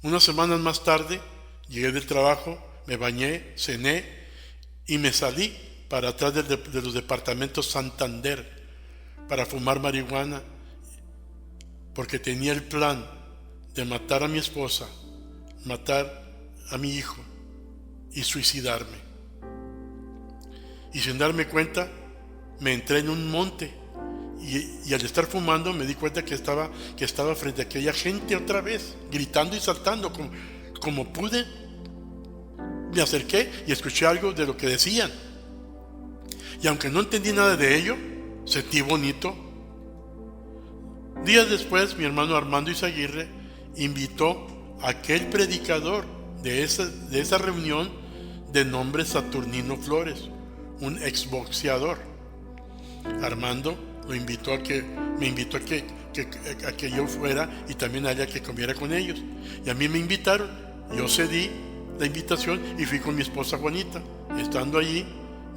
Unas semanas más tarde, llegué del trabajo, me bañé, cené y me salí para atrás de los departamentos Santander para fumar marihuana porque tenía el plan de matar a mi esposa, matar a mi hijo y suicidarme. Y sin darme cuenta, me entré en un monte y al estar fumando me di cuenta que estaba frente a aquella gente otra vez, gritando y saltando. Como pude, me acerqué y escuché algo de lo que decían. Y aunque no entendí nada de ello, sentí bonito. Días después, mi hermano Armando Izaguirre invitó a aquel predicador de esa reunión de nombre Saturnino Flores, un exboxeador. Armando me invitó a que yo fuera y también a ella que comiera con ellos. Y a mí me invitaron, yo cedí la invitación y fui con mi esposa Juanita. Estando allí,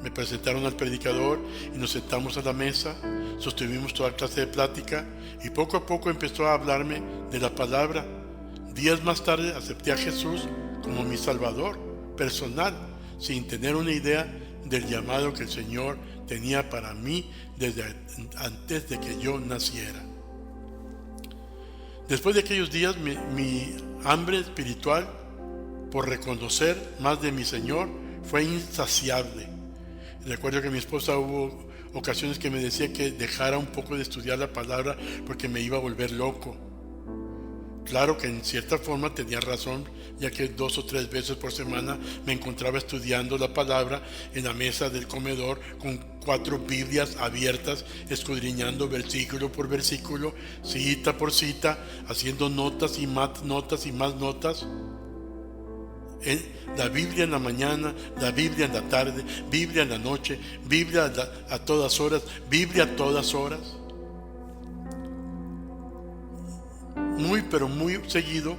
me presentaron al predicador y nos sentamos a la mesa, sostuvimos toda clase de plática y poco a poco empezó a hablarme de la palabra. Días más tarde acepté a Jesús como mi Salvador personal, sin tener una idea del llamado que el Señor tenía para mí desde antes de que yo naciera. Después de aquellos días, mi hambre espiritual por reconocer más de mi Señor fue insaciable. Recuerdo que mi esposa hubo ocasiones que me decía que dejara un poco de estudiar la palabra porque me iba a volver loco. Claro que en cierta forma tenía razón, ya que 2 o 3 veces por semana me encontraba estudiando la palabra en la mesa del comedor con 4 Biblias abiertas, escudriñando versículo por versículo, cita por cita, haciendo notas y más notas y más notas. La Biblia en la mañana, la Biblia en la tarde, Biblia en la noche, Biblia a todas horas, Biblia a todas horas. Muy pero muy seguido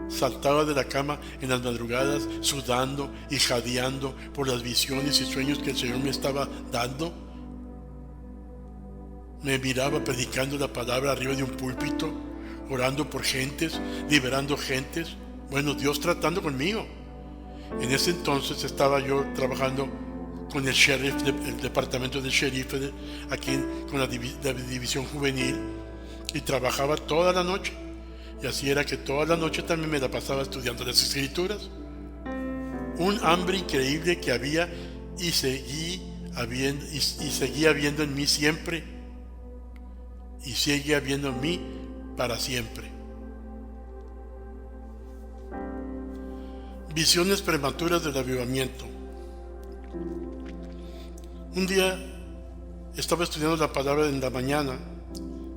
saltaba de la cama en las madrugadas sudando y jadeando por las visiones y sueños que el Señor me estaba dando. Me miraba predicando la palabra arriba de un púlpito, orando por gentes, liberando gentes. Bueno, Dios tratando conmigo. En ese entonces estaba yo trabajando con el sheriff, el departamento del sheriff aquí con la división juvenil, y trabajaba toda la noche. Y así era que toda la noche también me la pasaba estudiando las Escrituras. Un hambre increíble que había y seguía habiendo en mí siempre, y sigue habiendo en mí para siempre. Visiones prematuras del avivamiento. Un día estaba estudiando la palabra en la mañana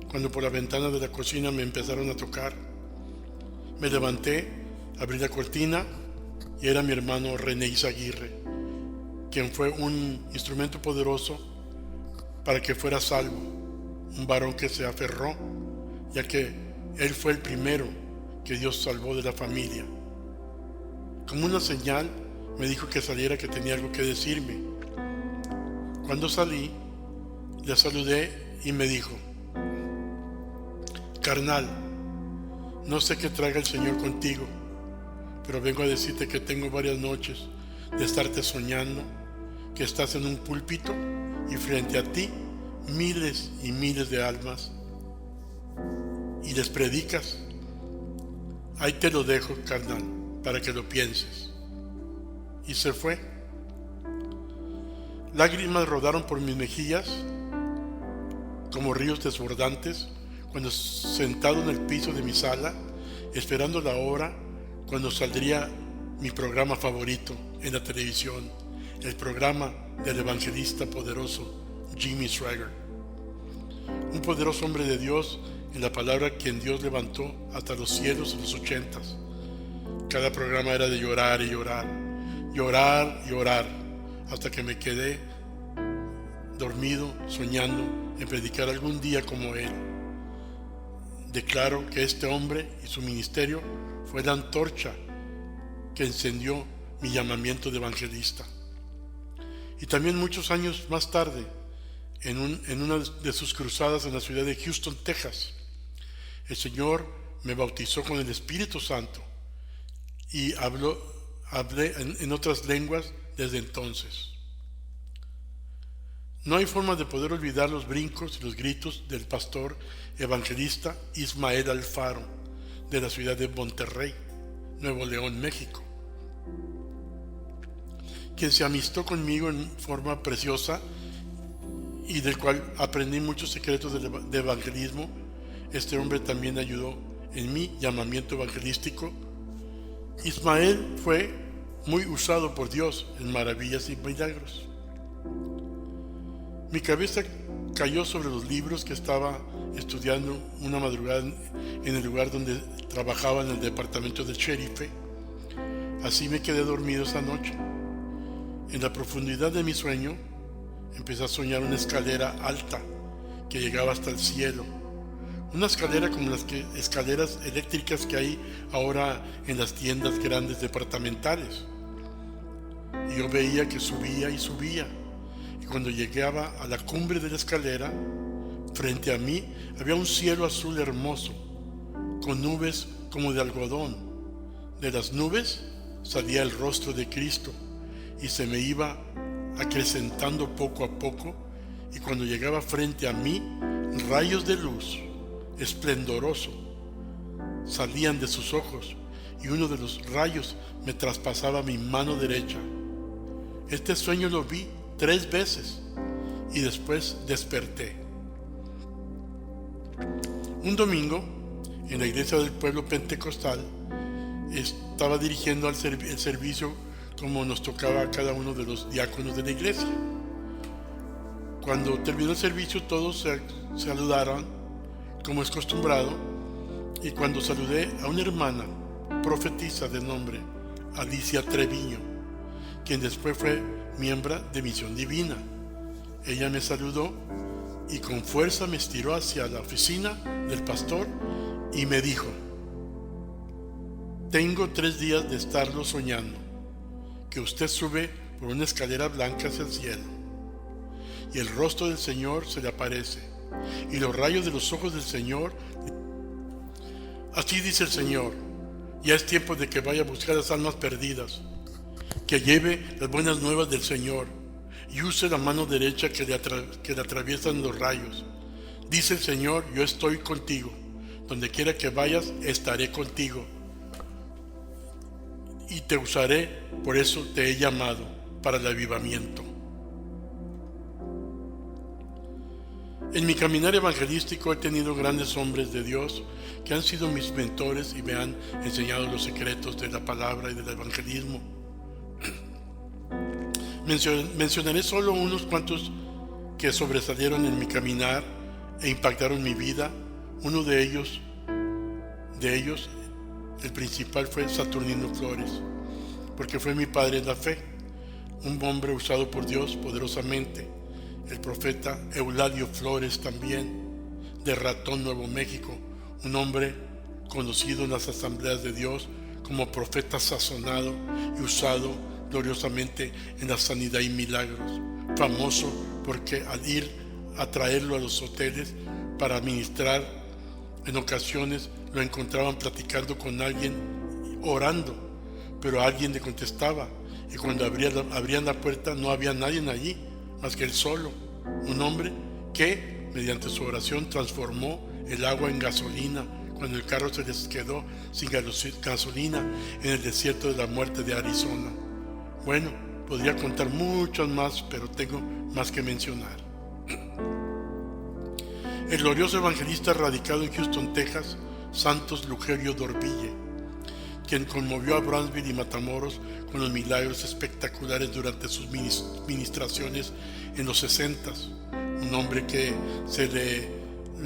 cuando por la ventana de la cocina me empezaron a tocar. Me levanté, abrí la cortina y era mi hermano René Izaguirre, quien fue un instrumento poderoso para que fuera salvo, un varón que se aferró, ya que él fue el primero que Dios salvó de la familia. Como una señal me dijo que saliera, que tenía algo que decirme. Cuando salí, le saludé y me dijo: carnal, no sé qué traiga el Señor contigo, pero vengo a decirte que tengo varias noches de estarte soñando, que estás en un púlpito y frente a ti miles y miles de almas y les predicas. Ahí te lo dejo, carnal, para que lo pienses. Y se fue. Lágrimas rodaron por mis mejillas como ríos desbordantes cuando, sentado en el piso de mi sala, esperando la hora cuando saldría mi programa favorito en la televisión, el programa del evangelista poderoso Jimmy Swaggart, un poderoso hombre de Dios en la palabra, quien Dios levantó hasta los cielos en los 80s. Cada programa era de llorar y llorar, llorar y orar, hasta que me quedé dormido soñando en predicar algún día como él. Declaro que este hombre y su ministerio fue la antorcha que encendió mi llamamiento de evangelista. Y también muchos años más tarde, en una de sus cruzadas en la ciudad de Houston, Texas, el Señor me bautizó con el Espíritu Santo y hablé en otras lenguas desde entonces. No hay forma de poder olvidar los brincos y los gritos del pastor evangelista Ismael Alfaro, de la ciudad de Monterrey, Nuevo León, México, quien se amistó conmigo en forma preciosa y del cual aprendí muchos secretos de evangelismo. Este hombre también ayudó en mi llamamiento evangelístico. Ismael fue muy usado por Dios en maravillas y milagros. Mi cabeza cayó sobre los libros que estaba estudiando una madrugada en el lugar donde trabajaba, en el departamento del sheriff. Así me quedé dormido esa noche. En la profundidad de mi sueño empecé a soñar una escalera alta que llegaba hasta el cielo. Una escalera como las escaleras eléctricas que hay ahora en las tiendas grandes departamentales. Y yo veía que subía y subía. Y cuando llegaba a la cumbre de la escalera, frente a mí había un cielo azul hermoso, con nubes como de algodón. De las nubes salía el rostro de Cristo y se me iba acrecentando poco a poco, y cuando llegaba frente a mí, rayos de luz esplendoroso salían de sus ojos, y uno de los rayos me traspasaba mi mano derecha. Este sueño lo vi 3 veces y después desperté. Un domingo, en la iglesia del pueblo pentecostal, estaba dirigiendo el servicio como nos tocaba a cada uno de los diáconos de la iglesia. Cuando terminó el servicio, todos se saludaron como es acostumbrado, y cuando saludé a una hermana profetisa de nombre Alicia Treviño, quien después fue miembro de Misión Divina, ella me saludó y con fuerza me estiró hacia la oficina del pastor y me dijo: tengo 3 días de estarlo soñando, que usted sube por una escalera blanca hacia el cielo, y el rostro del Señor se le aparece, y los rayos de los ojos del Señor. Así dice el Señor: ya es tiempo de que vaya a buscar las almas perdidas, que lleve las buenas nuevas del Señor, y use la mano derecha que le atraviesan los rayos. Dice el Señor: yo estoy contigo, donde quiera que vayas estaré contigo, y te usaré, por eso te he llamado para el avivamiento. En mi caminar evangelístico he tenido grandes hombres de Dios que han sido mis mentores y me han enseñado los secretos de la palabra y del evangelismo. Mencionaré solo unos cuantos que sobresalieron en mi caminar e impactaron mi vida. Uno de ellos, el principal, fue Saturnino Flores, porque fue mi padre en la fe, un hombre usado por Dios poderosamente. El profeta Euladio Flores también, de Ratón, Nuevo México, un hombre conocido en las asambleas de Dios como profeta sazonado y usado gloriosamente en la sanidad y milagros, famoso porque al ir a traerlo a los hoteles para ministrar, en ocasiones lo encontraban platicando con alguien, orando, pero alguien le contestaba, y cuando abrían la puerta no había nadie allí más que él solo, un hombre que mediante su oración transformó el agua en gasolina cuando el carro se les quedó sin gasolina en el desierto de la muerte de Arizona. Bueno, podría contar muchos más, pero tengo más que mencionar. El glorioso evangelista radicado en Houston, Texas, Santos Lugerio Dorville, quien conmovió a Brownsville y Matamoros con los milagros espectaculares durante sus ministraciones en los 60s. Un hombre que se le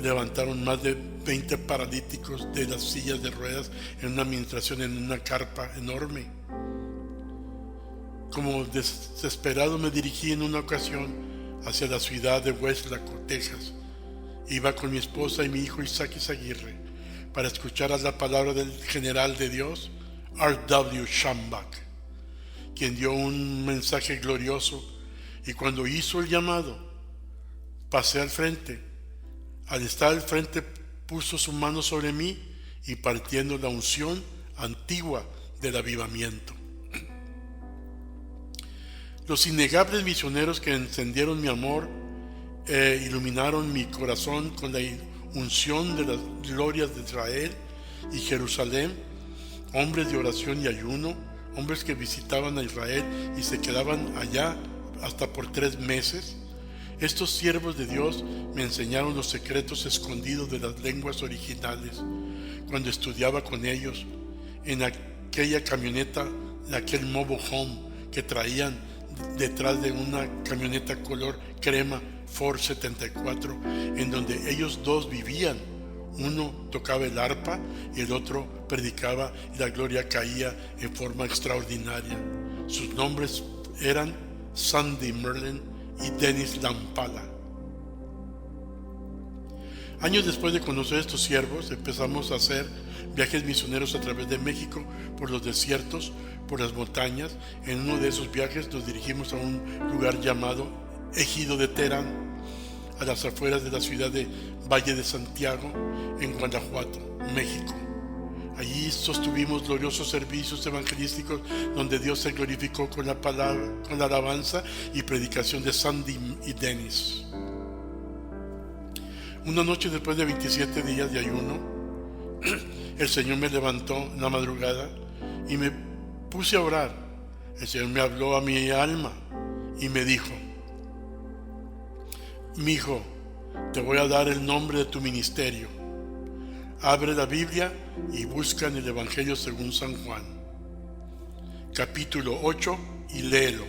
levantaron más de 20 paralíticos de las sillas de ruedas en una administración en una carpa enorme. Como desesperado me dirigí en una ocasión hacia la ciudad de Westlaco, Texas. Iba con mi esposa y mi hijo Isaac Izaguirre para escuchar la palabra del general de Dios, R.W. Schambach, quien dio un mensaje glorioso, y cuando hizo el llamado, pasé al frente. Al estar al frente, puso su mano sobre mí, y partiendo la unción antigua del avivamiento. Los innegables misioneros que encendieron mi amor iluminaron mi corazón con la unción de las glorias de Israel y Jerusalén, hombres de oración y ayuno, hombres que visitaban a Israel y se quedaban allá hasta por 3 meses. Estos siervos de Dios me enseñaron los secretos escondidos de las lenguas originales cuando estudiaba con ellos en aquella camioneta, de aquel mobile home que traían detrás de una camioneta color crema Ford 74, en donde ellos dos vivían. Uno tocaba el arpa y el otro predicaba y la gloria caía en forma extraordinaria. Sus nombres eran Sandy Merlin y Dennis Lampala. Años después de conocer a estos siervos, empezamos a hacer viajes misioneros a través de México, por los desiertos, por las montañas. En uno de esos viajes nos dirigimos a un lugar llamado Ejido de Terán, a las afueras de la ciudad de Valle de Santiago, en Guanajuato, México. Allí sostuvimos gloriosos servicios evangelísticos donde Dios se glorificó con la palabra, con la alabanza y predicación de Sandy y Dennis. Una noche después de 27 días de ayuno, el Señor me levantó en la madrugada y me puse a orar. El Señor me habló a mi alma y me dijo: mi hijo, te voy a dar el nombre de tu ministerio. Abre la Biblia y busca en el Evangelio según San Juan, capítulo 8, y léelo.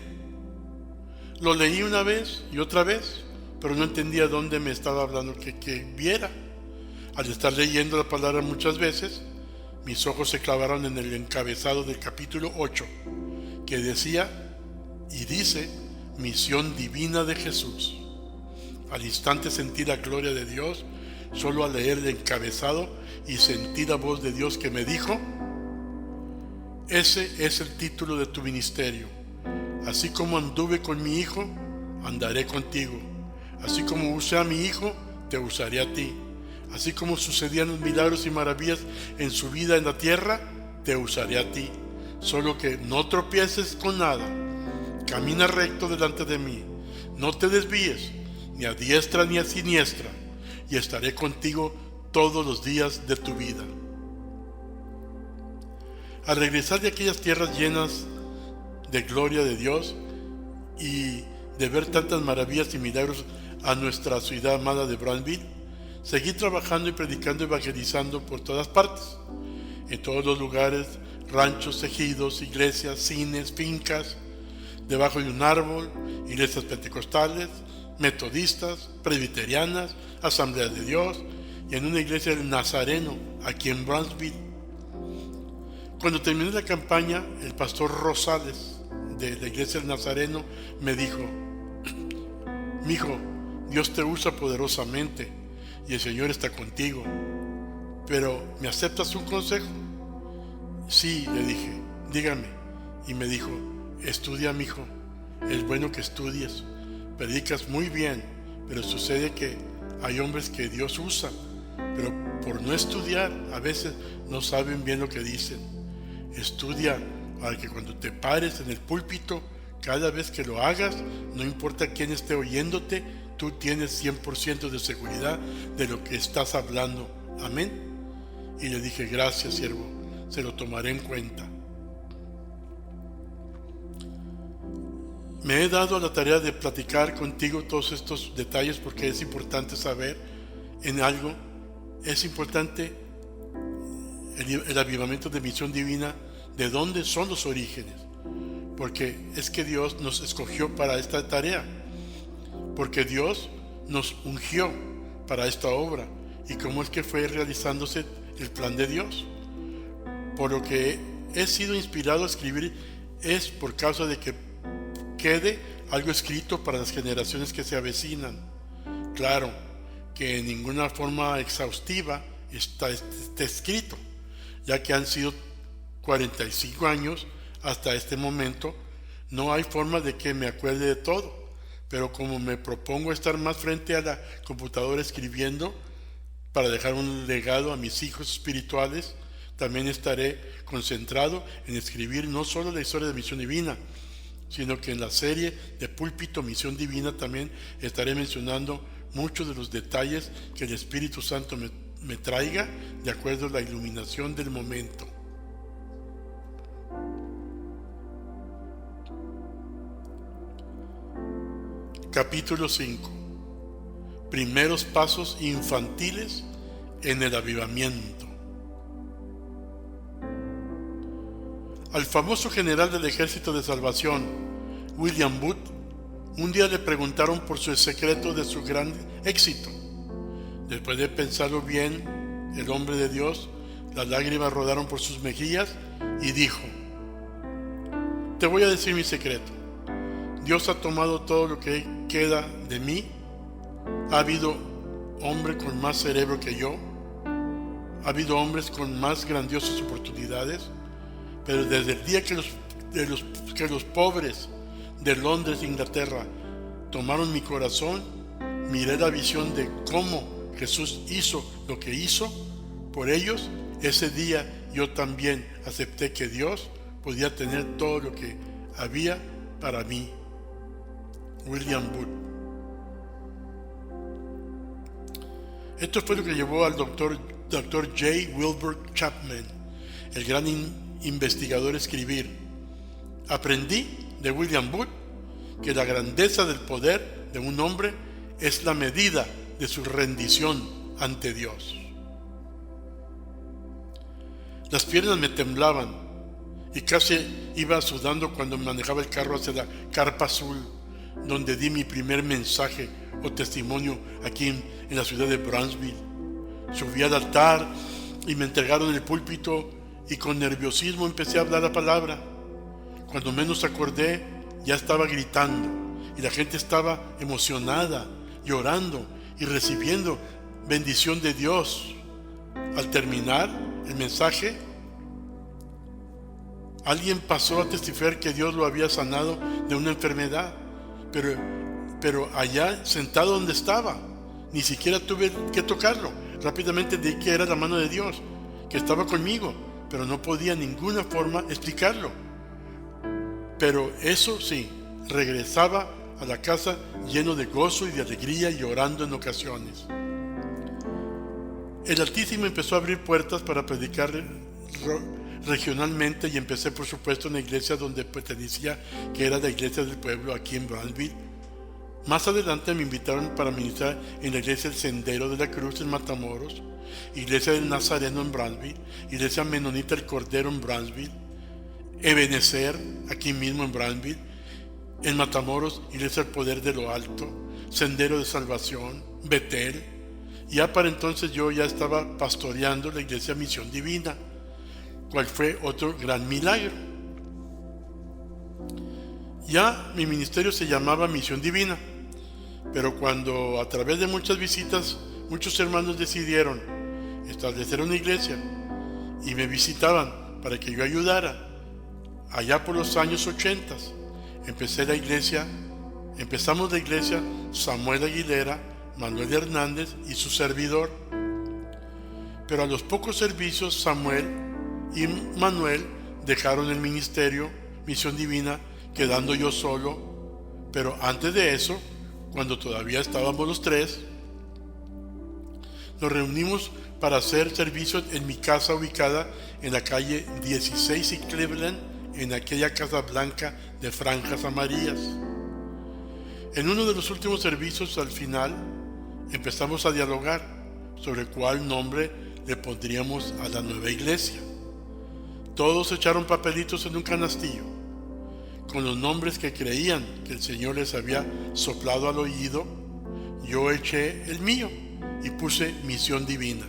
Lo leí una vez y otra vez, pero no entendía dónde me estaba hablando que viera. Al estar leyendo la palabra muchas veces, mis ojos se clavaron en el encabezado del capítulo 8, que decía y dice: misión divina de Jesús. Al instante sentí la gloria de Dios, solo al leer el encabezado, y sentí la voz de Dios que me dijo: ese es el título de tu ministerio. Así como anduve con mi hijo, andaré contigo. Así como usé a mi hijo, te usaré a ti. Así como sucedían los milagros y maravillas en su vida en la tierra, te usaré a ti. Solo que no tropieces con nada. Camina recto delante de mí. No te desvíes, ni a diestra ni a siniestra, y estaré contigo todos los días de tu vida. Al regresar de aquellas tierras llenas de gloria de Dios y de ver tantas maravillas y milagros a nuestra ciudad amada de Brownsville, seguí trabajando y predicando, evangelizando por todas partes, en todos los lugares, ranchos, ejidos, iglesias, cines, fincas, debajo de un árbol, iglesias pentecostales, metodistas, presbiterianas, asambleas de Dios, y en una iglesia del Nazareno, aquí en Brownsville. Cuando terminé la campaña, el pastor Rosales, de la iglesia del Nazareno, me dijo: mijo, Dios te usa poderosamente y el Señor está contigo, pero ¿me aceptas un consejo? Sí, le dije, dígame. Y me dijo: estudia, mijo, es bueno que estudies, predicas muy bien, pero sucede que hay hombres que Dios usa, pero por no estudiar a veces no saben bien lo que dicen. Estudia para que cuando te pares en el púlpito, cada vez que lo hagas, no importa quién esté oyéndote, tú tienes 100% de seguridad de lo que estás hablando. Amén. Y le dije: gracias, siervo, se lo tomaré en cuenta. Me he dado a la tarea de platicar contigo todos estos detalles porque es importante saber en algo. Es importante el avivamiento de misión divina, de dónde son los orígenes, porque es que Dios nos escogió para esta tarea, porque Dios nos ungió para esta obra, y cómo es que fue realizándose el plan de Dios. Por lo que he sido inspirado a escribir es por causa de que quede algo escrito para las generaciones que se avecinan. Claro que en ninguna forma exhaustiva está escrito, ya que han sido 45 años hasta este momento. No hay forma de que me acuerde de todo, pero como me propongo estar más frente a la computadora escribiendo para dejar un legado a mis hijos espirituales, también estaré concentrado en escribir no solo la historia de Misión Divina, sino que en la serie de Púlpito Misión Divina también estaré mencionando muchos de los detalles que el Espíritu Santo me traiga de acuerdo a la iluminación del momento. Capítulo 5. Primeros pasos infantiles en el avivamiento. Al famoso general del Ejército de Salvación, William Booth, un día le preguntaron por su secreto de su gran éxito. Después de pensarlo bien, el hombre de Dios, las lágrimas rodaron por sus mejillas y dijo: te voy a decir mi secreto. Dios ha tomado todo lo que queda de mí. Ha habido hombre con más cerebro que yo. Ha habido hombres con más grandiosas oportunidades. Pero desde el día que los pobres de Londres, Inglaterra, tomaron mi corazón, miré la visión de cómo Jesús hizo lo que hizo por ellos. Ese día yo también acepté que Dios podía tener todo lo que había para mí. William Booth. Esto fue lo que llevó al doctor J. Wilbur Chapman, el gran investigador, a escribir: aprendí de William Booth que la grandeza del poder de un hombre es la medida de su rendición ante Dios. Las piernas me temblaban y casi iba sudando cuando manejaba el carro hacia la carpa azul, donde di mi primer mensaje o testimonio aquí en la ciudad de Brownsville. Subí al altar y me entregaron el púlpito y con nerviosismo empecé a hablar la palabra. Cuando menos acordé, ya estaba gritando y la gente estaba emocionada, llorando y recibiendo bendición de Dios. Al terminar el mensaje, alguien pasó a testificar que Dios lo había sanado de una enfermedad, pero allá sentado donde estaba, ni siquiera tuve que tocarlo. Rápidamente di que era la mano de Dios, que estaba conmigo, pero no podía de ninguna forma explicarlo. Pero eso sí, regresaba a la casa lleno de gozo y de alegría, llorando en ocasiones. El Altísimo empezó a abrir puertas para predicar regionalmente y empecé, por supuesto, en la iglesia donde pertenecía, que era la iglesia del pueblo aquí en Brownsville. Más adelante me invitaron para ministrar en la iglesia del Sendero de la Cruz en Matamoros, iglesia del Nazareno en Brownsville, iglesia menonita del Cordero en Brownsville, Ebenezer aquí mismo en Brownsville, en Matamoros, iglesia del Poder de lo Alto, Sendero de Salvación, Betel. Ya para entonces yo ya estaba pastoreando la iglesia Misión Divina, cual fue otro gran milagro. Ya mi ministerio se llamaba Misión Divina, pero cuando a través de muchas visitas muchos hermanos decidieron establecer una iglesia y me visitaban para que yo ayudara, allá por los años 80 empezamos la iglesia Samuel Aguilera, Manuel Hernández y su servidor. Pero a los pocos servicios Samuel y Manuel dejaron el ministerio Misión Divina, quedando yo solo. Pero antes de eso, cuando todavía estábamos los tres, nos reunimos para hacer servicios en mi casa ubicada en la calle 16 y Cleveland, en aquella casa blanca de franjas amarillas. En uno de los últimos servicios, al final, empezamos a dialogar sobre cuál nombre le pondríamos a la nueva iglesia. Todos echaron papelitos en un canastillo con los nombres que creían que el Señor les había soplado al oído. Yo eché el mío y puse Misión Divina.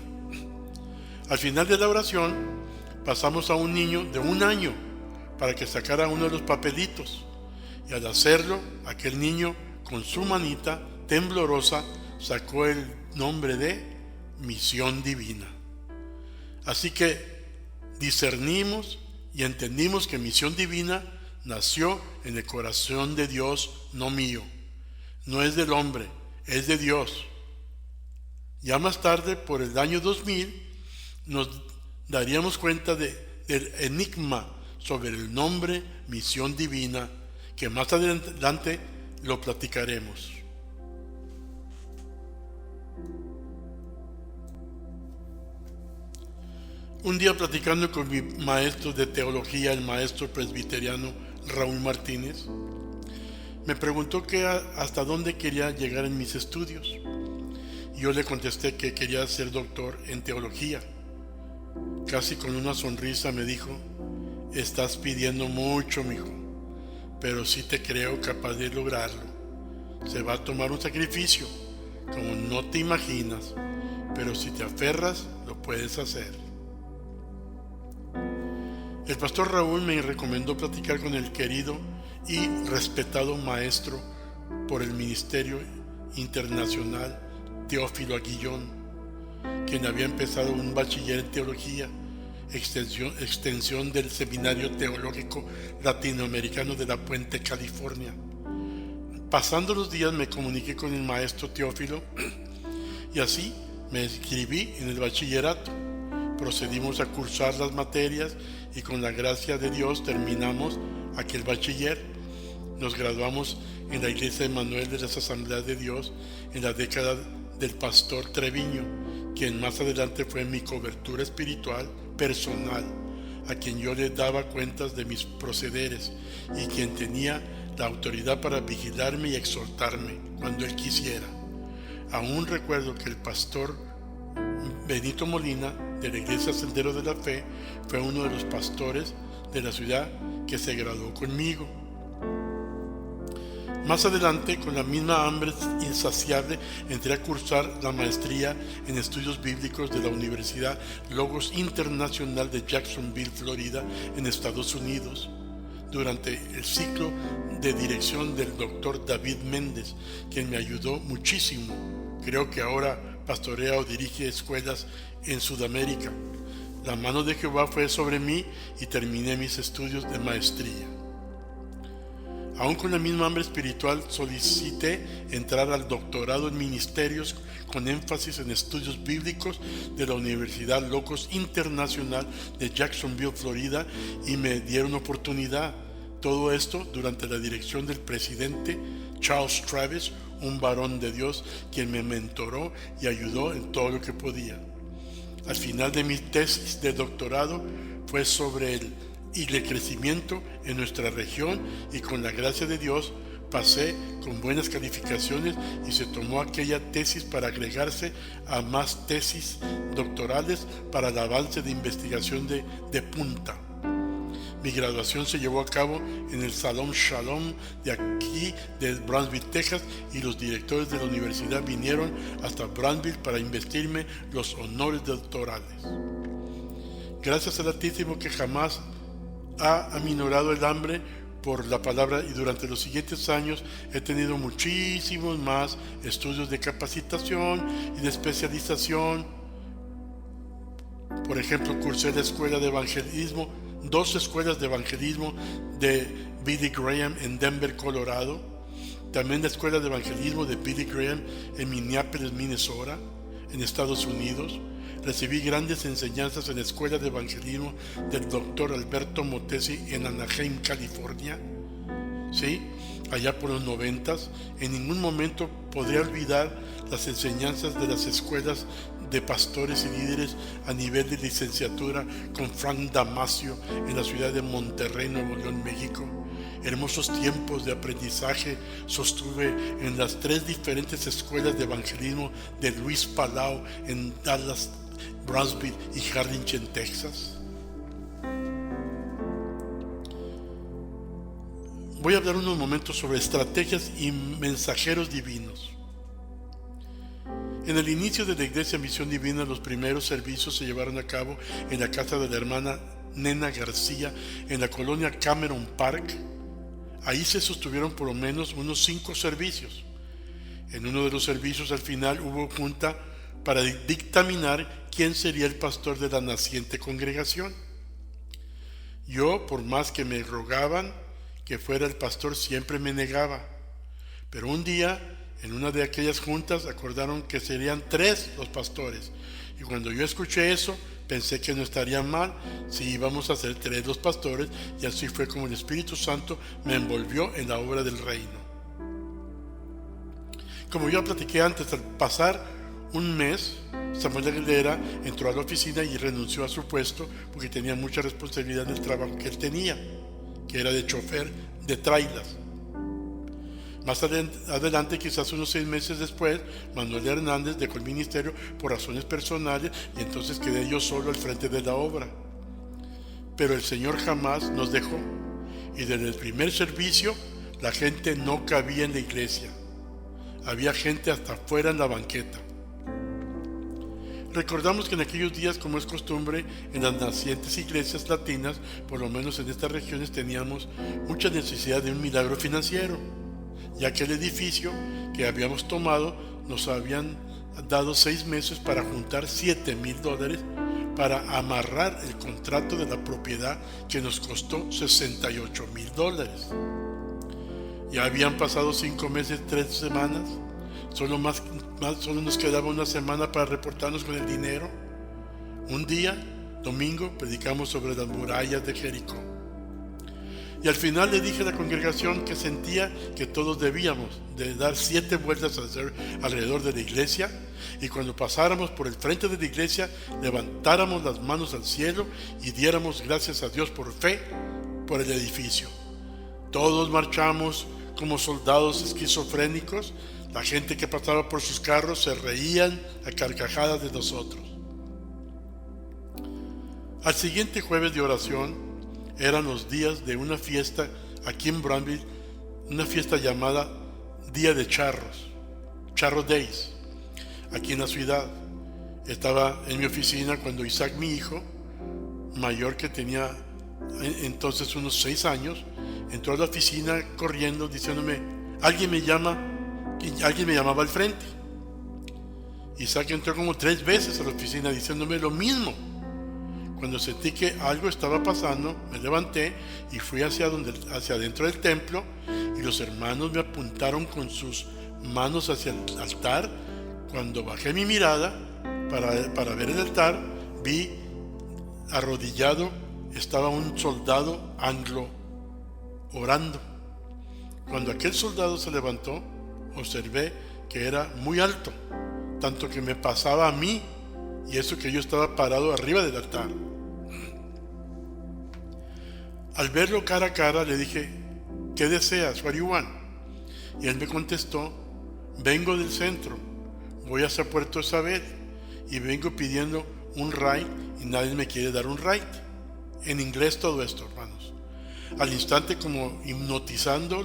Al final de la oración pasamos a un niño de 1 año para que sacara uno de los papelitos, y al hacerlo, aquel niño con su manita temblorosa sacó el nombre de Misión Divina. Así que discernimos y entendimos que Misión Divina nació en el corazón de Dios, no mío. No es del hombre, es de Dios. Ya más tarde, por el año 2000, daríamos cuenta del enigma sobre el nombre Misión Divina, que más adelante lo platicaremos. Un día, platicando con mi maestro de teología, el maestro presbiteriano Raúl Martínez, me preguntó hasta dónde quería llegar en mis estudios. Y yo le contesté que quería ser doctor en teología. Casi con una sonrisa me dijo: estás pidiendo mucho, mijo, pero sí te creo capaz de lograrlo. Se va a tomar un sacrificio, como no te imaginas, pero si te aferras, lo puedes hacer. El pastor Raúl me recomendó platicar con el querido y respetado maestro por el Ministerio Internacional Teófilo Aguillón, quien había empezado un bachiller en teología, extensión del Seminario Teológico Latinoamericano de La Puente, California. Pasando los días me comuniqué con el maestro Teófilo y así me inscribí en el bachillerato. Procedimos a cursar las materias y con la gracia de Dios terminamos aquel bachiller. Nos graduamos en la Iglesia de Emanuel de las Asambleas de Dios en la década del pastor Treviño, quien más adelante fue mi cobertura espiritual personal, a quien yo le daba cuentas de mis procederes y quien tenía la autoridad para vigilarme y exhortarme cuando él quisiera. Aún recuerdo que el pastor Benito Molina, de la Iglesia Sendero de la Fe, fue uno de los pastores de la ciudad que se graduó conmigo. Más adelante, con la misma hambre insaciable, entré a cursar la maestría en estudios bíblicos de la Universidad Logos Internacional de Jacksonville, Florida, en Estados Unidos, durante el ciclo de dirección del doctor David Méndez, quien me ayudó muchísimo. Creo que ahora pastorea o dirige escuelas en Sudamérica. La mano de Jehová fue sobre mí y terminé mis estudios de maestría. Aún con la misma hambre espiritual, solicité entrar al doctorado en ministerios con énfasis en estudios bíblicos de la Universidad Logos Internacional de Jacksonville, Florida, y me dieron oportunidad. Todo esto durante la dirección del presidente Charles Travis, un varón de Dios quien me mentoró y ayudó en todo lo que podía. Al final de mi tesis de doctorado fue sobre el crecimiento en nuestra región, y con la gracia de Dios pasé con buenas calificaciones y se tomó aquella tesis para agregarse a más tesis doctorales para el avance de investigación de punta. Mi graduación se llevó a cabo en el Salón Shalom de aquí de Brownsville, Texas, y los directores de la universidad vinieron hasta Brownsville para investirme los honores doctorales. Gracias al Altísimo, que jamás ha aminorado el hambre por la palabra, y durante los siguientes años he tenido muchísimos más estudios de capacitación y de especialización. Por ejemplo, cursé la escuela de evangelismo, 2 escuelas de evangelismo de Billy Graham en Denver, Colorado. También la escuela de evangelismo de Billy Graham en Minneapolis, Minnesota, en Estados Unidos. Recibí grandes enseñanzas en la escuela de evangelismo del doctor Alberto Motesi en Anaheim, California. Sí, allá por los 90s. En ningún momento podría olvidar las enseñanzas de las escuelas de pastores y líderes a nivel de licenciatura con Frank Damasio en la ciudad de Monterrey, Nuevo León, México. Hermosos tiempos de aprendizaje sostuve en las 3 diferentes escuelas de evangelismo de Luis Palau en Dallas, Brownsville y Harlingen, Texas. Voy a hablar unos momentos sobre estrategias y mensajeros divinos. En el inicio de la Iglesia Misión Divina, los primeros servicios se llevaron a cabo en la casa de la hermana Nena García, en la colonia Cameron Park. Ahí se sostuvieron por lo menos unos 5 servicios. En uno de los servicios, al final, hubo junta para dictaminar quién sería el pastor de la naciente congregación. Yo, por más que me rogaban que fuera el pastor, siempre me negaba. Pero un día, en una de aquellas juntas, acordaron que serían 3 los pastores. Y cuando yo escuché eso, Pensé que no estaría mal si íbamos a ser 3 los pastores, y así fue como el Espíritu Santo me envolvió en la obra del reino. Como ya platiqué antes, al pasar un mes, Samuel Aguilera entró a la oficina y renunció a su puesto porque tenía mucha responsabilidad en el trabajo que él tenía, que era de chofer de trailers. Más adelante, quizás unos 6 meses después, Manuel Hernández dejó el ministerio por razones personales y entonces quedé yo solo al frente de la obra. Pero el Señor jamás nos dejó, y desde el primer servicio la gente no cabía en la iglesia. Había gente hasta afuera en la banqueta. Recordamos que en aquellos días, como es costumbre, en las nacientes iglesias latinas, por lo menos en estas regiones, teníamos mucha necesidad de un milagro financiero, ya que el edificio que habíamos tomado nos habían dado 6 meses para juntar $7,000 para amarrar el contrato de la propiedad, que nos costó $68,000. Ya habían pasado 5 meses, 3 semanas. Solo nos quedaba una semana para reportarnos con el dinero. Un día, domingo, predicamos sobre las murallas de Jericó. Y al final le dije a la congregación que sentía que todos debíamos de dar 7 vueltas alrededor de la iglesia, y cuando pasáramos por el frente de la iglesia levantáramos las manos al cielo y diéramos gracias a Dios por fe por el edificio. Todos marchamos como soldados esquizofrénicos. La gente que pasaba por sus carros se reían a carcajadas de nosotros. Al siguiente jueves de oración eran los días de una fiesta aquí en Brownsville, una fiesta llamada Día de Charros, Charro Days, aquí en la ciudad. Estaba en mi oficina cuando Isaac, mi hijo mayor, que tenía entonces unos 6 años, entró a la oficina corriendo diciéndome: alguien me llamaba al frente. Isaac entró como 3 veces a la oficina diciéndome lo mismo. Cuando sentí que algo estaba pasando, me levanté y fui hacia adentro del templo, y los hermanos me apuntaron con sus manos hacia el altar. Cuando bajé mi mirada para ver el altar, vi arrodillado estaba un soldado anglo orando. Cuando aquel soldado se levantó, observé que era muy alto, tanto que me pasaba a mí, y eso que yo estaba parado arriba del altar. Al verlo cara a cara le dije: ¿qué deseas? What do you want? Y él me contestó: vengo del centro, voy hacia Puerto Isabel y vengo pidiendo un ride y nadie me quiere dar un ride. En inglés todo esto, hermanos. Al instante, como hipnotizado,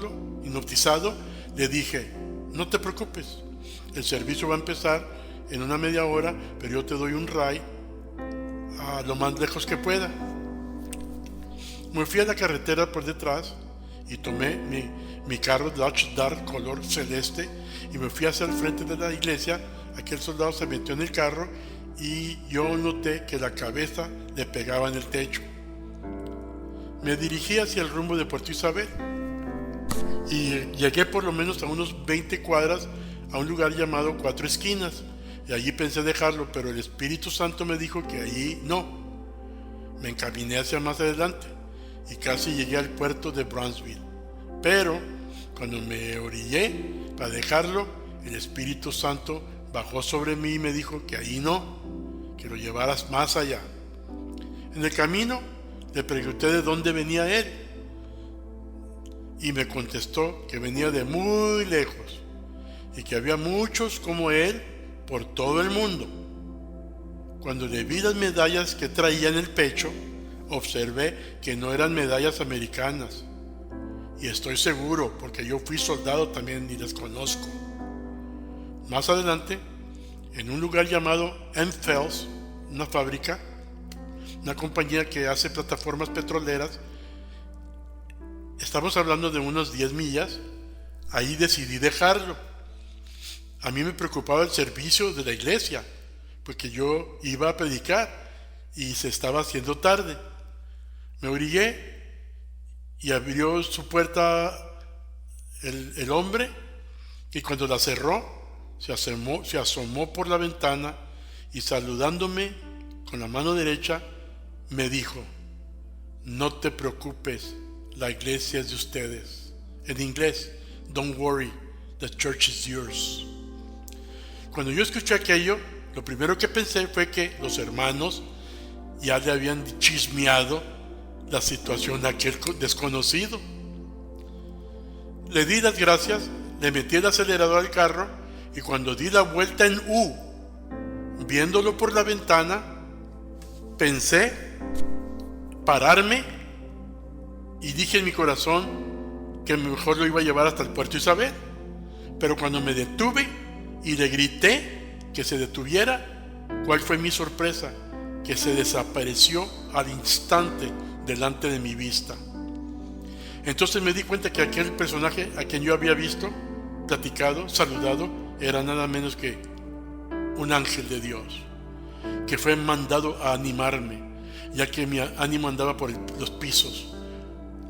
le dije: no te preocupes, el servicio va a empezar en una media hora, pero yo te doy un ride a lo más lejos que pueda. Me fui a la carretera por detrás y tomé mi carro Dodge Dart color celeste y me fui hacia el frente de la iglesia. Aquel soldado se metió en el carro y yo noté que la cabeza le pegaba en el techo. Me dirigí hacia el rumbo de Puerto Isabel y llegué por lo menos a unos 20 cuadras a un lugar llamado Cuatro Esquinas, y allí pensé dejarlo, pero el Espíritu Santo me dijo que allí no. Me encaminé hacia más adelante y casi llegué al puerto de Brownsville, pero cuando me orillé para dejarlo, el Espíritu Santo bajó sobre mí y me dijo que ahí no, que lo llevaras más allá. En el camino le pregunté de dónde venía él y me contestó que venía de muy lejos y que había muchos como él por todo el mundo. Cuando le vi las medallas que traía en el pecho, observé que no eran medallas americanas, y estoy seguro porque yo fui soldado también y las conozco. Más adelante, en un lugar llamado Enfels, una fábrica, una compañía que hace plataformas petroleras, estamos hablando de unos 10 millas, ahí decidí dejarlo. A mí me preocupaba el servicio de la iglesia, porque yo iba a predicar y se estaba haciendo tarde. Me orillé y abrió su puerta el hombre, y cuando la cerró, se asomó por la ventana y saludándome con la mano derecha me dijo: no te preocupes, la iglesia es de ustedes. En inglés, don't worry, the church is yours. Cuando yo escuché aquello, lo primero que pensé fue que los hermanos ya le habían chismeado la situación a aquel desconocido. Le di las gracias, le metí el acelerador al carro, y cuando di la vuelta en U, viéndolo por la ventana, pensé pararme y dije en mi corazón que mejor lo iba a llevar hasta el Puerto Isabel. Pero cuando me detuve y le grité que se detuviera, ¿cuál fue mi sorpresa? Que se desapareció al instante delante de mi vista. Entonces me di cuenta que aquel personaje a quien yo había visto, platicado, saludado, era nada menos que un ángel de Dios, que fue mandado a animarme, ya que mi ánimo andaba por los pisos.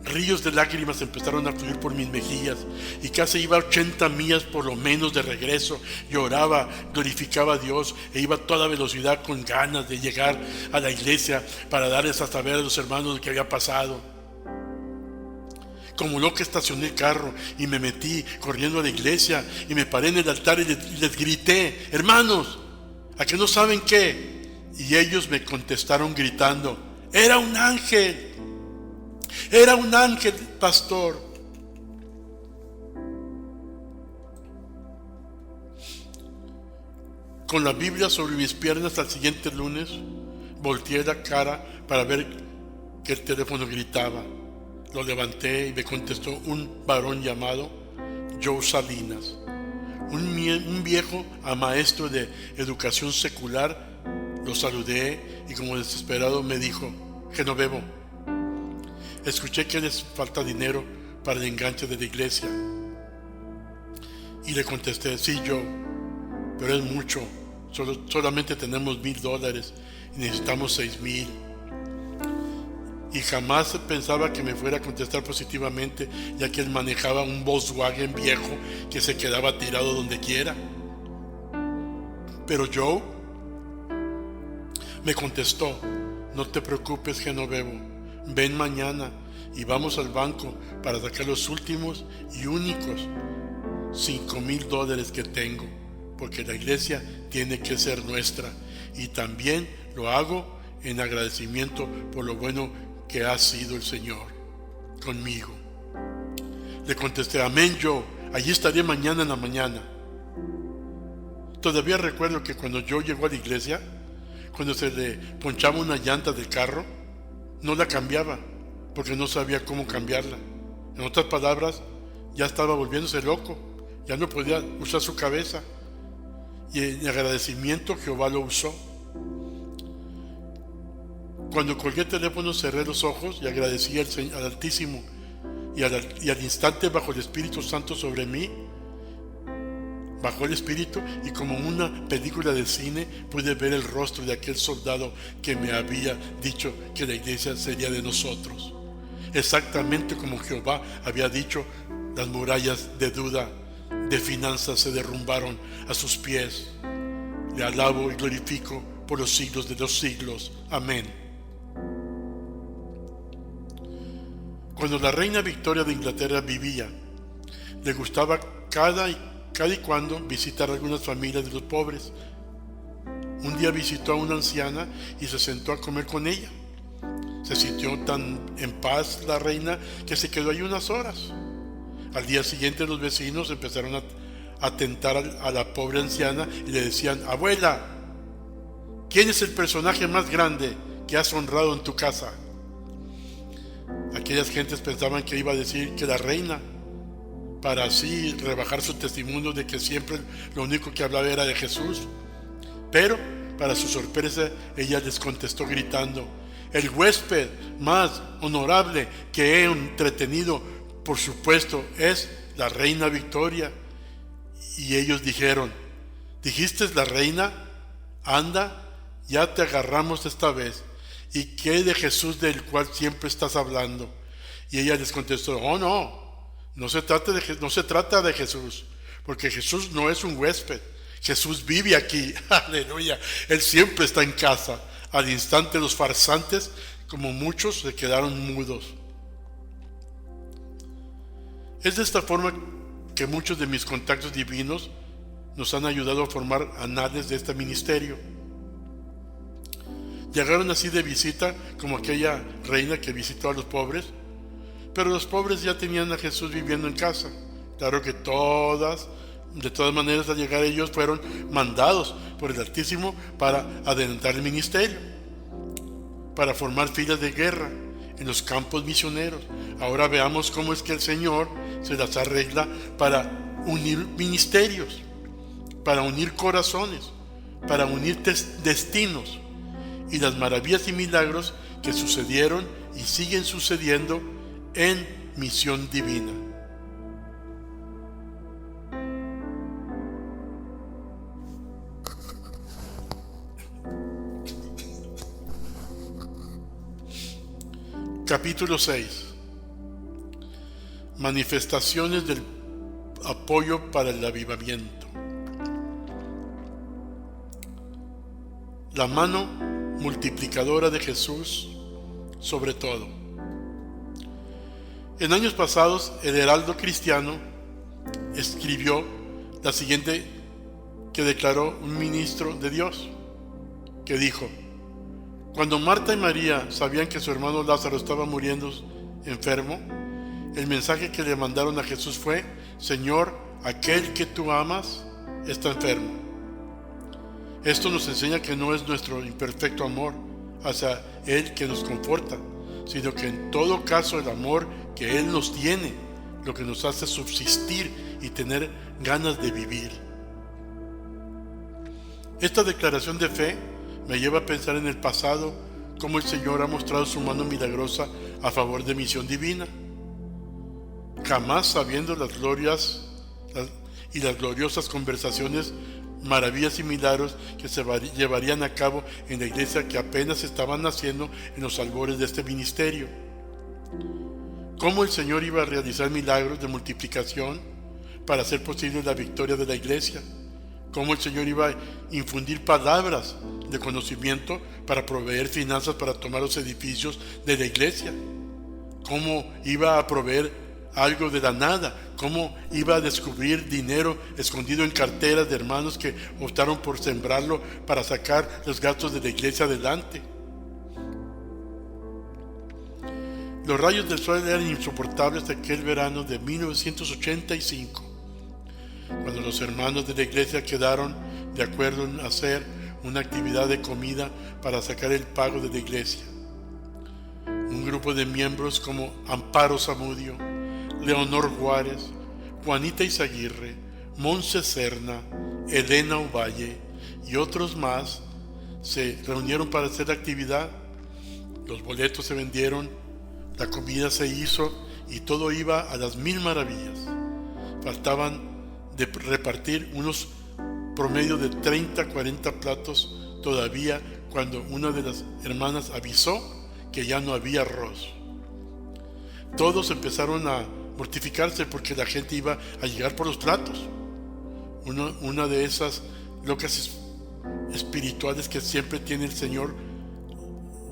Ríos de lágrimas empezaron a fluir por mis mejillas y casi iba a 80 millas por lo menos de regreso. Lloraba, glorificaba a Dios e iba a toda velocidad con ganas de llegar a la iglesia para darles a saber a los hermanos lo que había pasado. Como loco estacioné el carro y me metí corriendo a la iglesia y me paré en el altar y les grité: hermanos, ¿a que no saben qué? Y ellos me contestaron gritando: era un ángel. Era un ángel, pastor. Con la Biblia sobre mis piernas, al siguiente lunes volteé la cara para ver que el teléfono gritaba. Lo levanté y me contestó un varón llamado Joe Salinas, un viejo maestro de educación secular. Lo saludé y como desesperado me dijo: Genovevo, escuché que les falta dinero para el enganche de la iglesia. Y le contesté: sí, Joe, pero es mucho. Solamente tenemos $1,000 y necesitamos 6,000. Y jamás pensaba que me fuera a contestar positivamente, ya que él manejaba un Volkswagen viejo que se quedaba tirado donde quiera. Pero Joe me contestó: no te preocupes, Genovevo, ven mañana y vamos al banco para sacar los últimos y únicos $5,000 que tengo, porque la iglesia tiene que ser nuestra, y también lo hago en agradecimiento por lo bueno que ha sido el Señor conmigo. Le contesté: amén, Joe, allí estaré mañana en la mañana. Todavía recuerdo que cuando Joe llegó a la iglesia, cuando se le ponchaba una llanta del carro, no la cambiaba porque no sabía cómo cambiarla. En otras palabras, ya estaba volviéndose loco, ya no podía usar su cabeza, y en agradecimiento Jehová lo usó. Cuando colgué el teléfono, cerré los ojos y agradecí al Altísimo, y al instante bajó el Espíritu Santo sobre mí. Bajó el Espíritu y como una película de cine pude ver el rostro de aquel soldado que me había dicho que la iglesia sería de nosotros. Exactamente como Jehová había dicho, las murallas de duda, de finanzas se derrumbaron a sus pies. Le alabo y glorifico por los siglos de los siglos. Amén. Cuando la reina Victoria de Inglaterra vivía, le gustaba cada y cuando visitar algunas familias de los pobres. Un día visitó a una anciana y se sentó a comer con ella. Se sintió tan en paz la reina que se quedó ahí unas horas. Al día siguiente los vecinos empezaron a tentar a la pobre anciana y le decían: abuela, ¿quién es el personaje más grande que has honrado en tu casa? Aquellas gentes pensaban que iba a decir que la reina, para así rebajar su testimonio de que siempre lo único que hablaba era de Jesús. Pero, para su sorpresa, ella les contestó gritando: el huésped más honorable que he entretenido, por supuesto, es la reina Victoria. Y ellos dijeron: ¿dijiste la reina? Anda, ya te agarramos esta vez. ¿Y qué de Jesús del cual siempre estás hablando? Y ella les contestó: oh no se trata de Jesús, porque Jesús no es un huésped. Jesús vive aquí. Aleluya, Él siempre está en casa. Al instante los farsantes, como muchos, se quedaron mudos. Es de esta forma que muchos de mis contactos divinos nos han ayudado a formar anales de este ministerio. Llegaron así de visita como aquella reina que visitó a los pobres, pero los pobres ya tenían a Jesús viviendo en casa. Claro que de todas maneras, al llegar ellos fueron mandados por el Altísimo para adelantar el ministerio, para formar filas de guerra en los campos misioneros. Ahora veamos cómo es que el Señor se las arregla para unir ministerios, para unir corazones, para unir destinos, y las maravillas y milagros que sucedieron y siguen sucediendo en Misión Divina. Capítulo 6. Manifestaciones del apoyo para el avivamiento. La mano multiplicadora de Jesús sobre todo. En años pasados, el Heraldo Cristiano escribió la siguiente que declaró un ministro de Dios, que dijo: cuando Marta y María sabían que su hermano Lázaro estaba muriendo enfermo, el mensaje que le mandaron a Jesús fue: Señor, aquel que tú amas está enfermo. Esto nos enseña que no es nuestro imperfecto amor hacia Él que nos conforta, sino que en todo caso el amor que Él nos tiene, lo que nos hace subsistir y tener ganas de vivir. Esta declaración de fe me lleva a pensar en el pasado, cómo el Señor ha mostrado su mano milagrosa a favor de Misión Divina. Jamás sabiendo las glorias y las gloriosas conversaciones, maravillas y milagros que se llevarían a cabo en la iglesia que apenas estaban naciendo en los albores de este ministerio. Cómo el Señor iba a realizar milagros de multiplicación para hacer posible la victoria de la iglesia. Cómo el Señor iba a infundir palabras de conocimiento para proveer finanzas para tomar los edificios de la iglesia. Cómo iba a proveer algo de la nada. Cómo iba a descubrir dinero escondido en carteras de hermanos que optaron por sembrarlo para sacar los gastos de la iglesia adelante. Los rayos del sol eran insoportables aquel verano de 1985, cuando los hermanos de la iglesia quedaron de acuerdo en hacer una actividad de comida para sacar el pago de la iglesia. Un grupo de miembros como Amparo Zamudio, Leonor Juárez, Juanita Izaguirre, Monse Serna, Elena Ovalle y otros más se reunieron para hacer la actividad. Los boletos se vendieron, la comida se hizo y todo iba a las mil maravillas. Faltaban de repartir unos promedio de 30-40 platos todavía cuando una de las hermanas avisó que ya no había arroz. Todos empezaron a mortificarse porque la gente iba a llegar por los platos. Una de esas locas espirituales que siempre tiene el Señor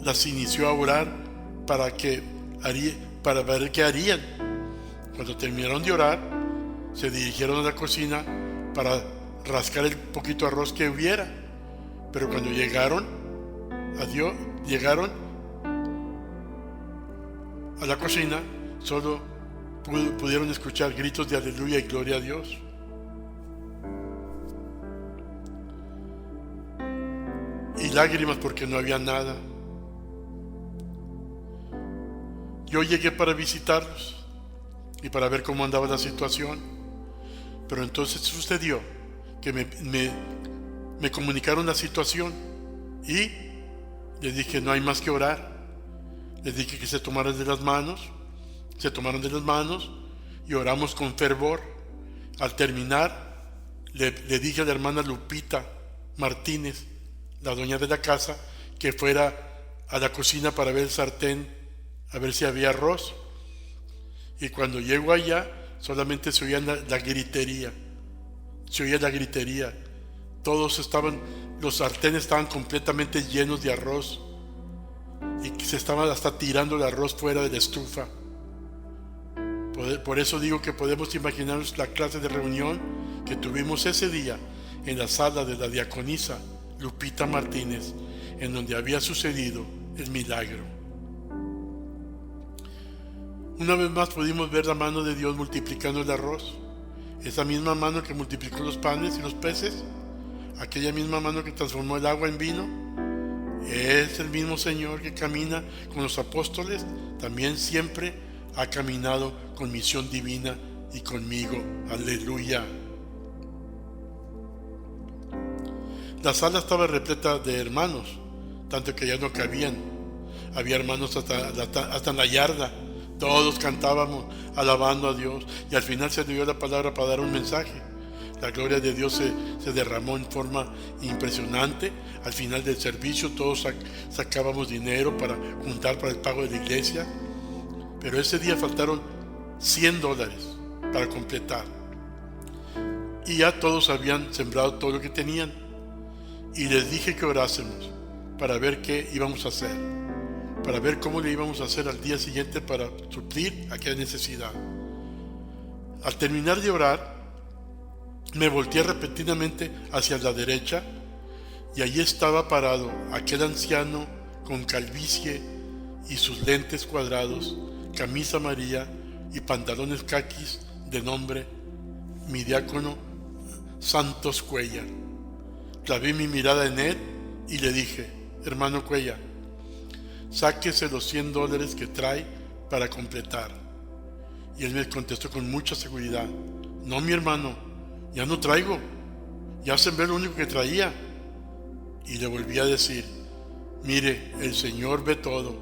las inició a orar para ver qué harían. Cuando terminaron de orar, se dirigieron a la cocina para rascar el poquito arroz que hubiera, pero cuando llegaron a la cocina, solo pudieron escuchar gritos de aleluya y gloria a Dios. Y lágrimas porque no había nada. Yo llegué para visitarlos y para ver cómo andaba la situación, pero entonces sucedió que me comunicaron la situación y les dije: no hay más que orar. Les dije que se tomaron de las manos y oramos con fervor. Al terminar, le dije a la hermana Lupita Martínez, la dueña de la casa, que fuera a la cocina para ver el sartén, a ver si había arroz. Y cuando llego allá, solamente se oía la gritería. Todos estaban los sartenes estaban completamente llenos de arroz y se estaban hasta tirando el arroz fuera de la estufa. Por eso digo que podemos imaginarnos la clase de reunión que tuvimos ese día en la sala de la diaconisa Lupita Martínez, en donde había sucedido el milagro. Una vez más pudimos ver la mano de Dios multiplicando el arroz, esa misma mano que multiplicó los panes y los peces, aquella misma mano que transformó el agua en vino. Es el mismo Señor que camina con los apóstoles, también siempre ha caminado con misión divina y conmigo. Aleluya. La sala estaba repleta de hermanos, tanto que ya no cabían. Había hermanos hasta en la yarda. Todos cantábamos alabando a Dios, y al final se dio la palabra para dar un mensaje. La gloria de Dios se derramó en forma impresionante. Al final del servicio todos sacábamos dinero para juntar para el pago de la iglesia. Pero ese día faltaron $100 para completar. Y ya todos habían sembrado todo lo que tenían. Y les dije que orásemos para ver qué íbamos a hacer, para ver cómo le íbamos a hacer al día siguiente para suplir aquella necesidad. Al terminar de orar, me volteé repentinamente hacia la derecha y allí estaba parado aquel anciano con calvicie y sus lentes cuadrados, camisa amarilla y pantalones caquis, de nombre mi diácono Santos Cuellar. Clavé mi mirada en él y le dije: hermano Cuellar, sáquese los $100 que trae para completar. Y él me contestó con mucha seguridad: no, mi hermano, ya no traigo, ya sembré lo único que traía. Y le volví a decir: mire, el Señor ve todo.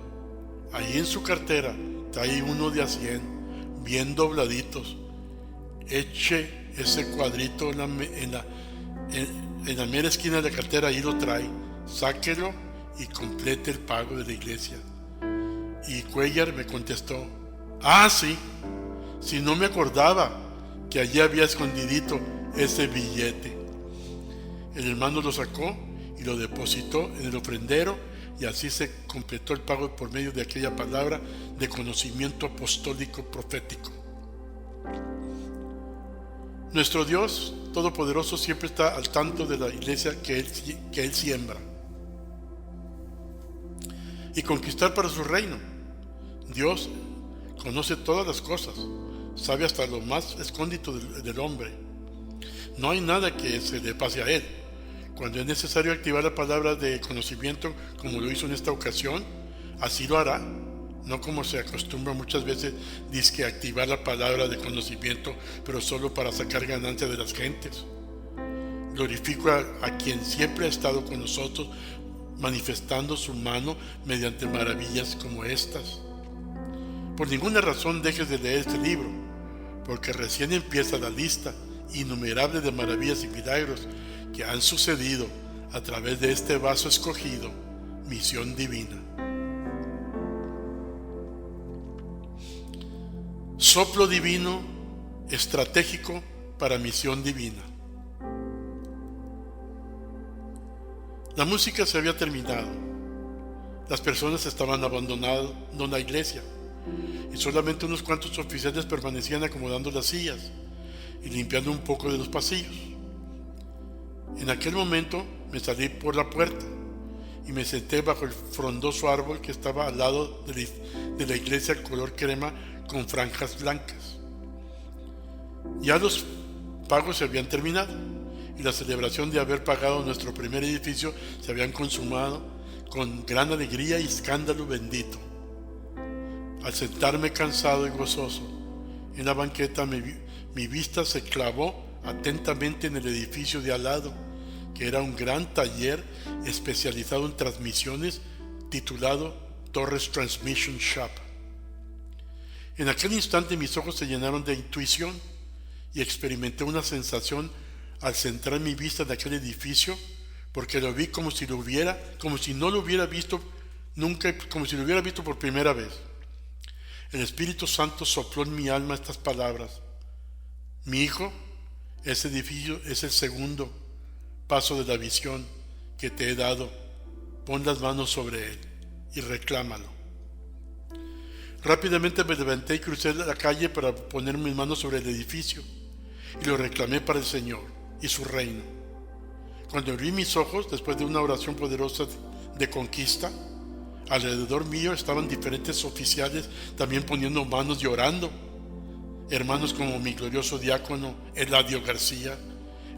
Ahí en su cartera trae uno de a 100, bien dobladitos. Eche ese cuadrito en la mera esquina de la cartera, ahí lo trae. Sáquelo y complete el pago de la iglesia. Y Cuellar me contestó: ah, sí, si no me acordaba que allí había escondidito ese billete. El hermano lo sacó y lo depositó en el ofrendero, y así se completó el pago por medio de aquella palabra de conocimiento apostólico profético. Nuestro Dios Todopoderoso siempre está al tanto de la iglesia que Él siembra y conquistar para su reino. Dios conoce todas las cosas, sabe hasta lo más escóndito del hombre. No hay nada que se le pase a Él. Cuando es necesario activar la palabra de conocimiento, como lo hizo en esta ocasión, así lo hará. No como se acostumbra muchas veces, dizque activar la palabra de conocimiento, pero solo para sacar ganancia de las gentes. Glorifico a quien siempre ha estado con nosotros, manifestando su mano mediante maravillas como estas. Por ninguna razón dejes de leer este libro, porque recién empieza la lista innumerable de maravillas y milagros que han sucedido a través de este vaso escogido, misión divina. Soplo divino estratégico para misión divina. La música se había terminado. Las personas estaban abandonando la iglesia y solamente unos cuantos oficiales permanecían acomodando las sillas y limpiando un poco de los pasillos. En aquel momento me salí por la puerta y me senté bajo el frondoso árbol que estaba al lado de la iglesia color crema con franjas blancas. Ya los pagos se habían terminado y la celebración de haber pagado nuestro primer edificio se habían consumado con gran alegría y escándalo bendito. Al sentarme cansado y gozoso en la banqueta, mi vista se clavó atentamente en el edificio de al lado, que era un gran taller especializado en transmisiones titulado Torres Transmission Shop. En aquel instante mis ojos se llenaron de intuición y experimenté una sensación al centrar mi vista en aquel edificio, porque lo vi como si no lo hubiera visto nunca, como si lo hubiera visto por primera vez. El Espíritu Santo sopló en mi alma estas palabras: mi hijo, ese edificio es el segundo paso de la visión que te he dado, pon las manos sobre él y reclámalo. Rápidamente me levanté y crucé la calle para poner mis manos sobre el edificio y lo reclamé para el Señor y su reino. Cuando abrí mis ojos, después de una oración poderosa de conquista, alrededor mío estaban diferentes oficiales también poniendo manos y orando. Hermanos como mi glorioso diácono Eladio García,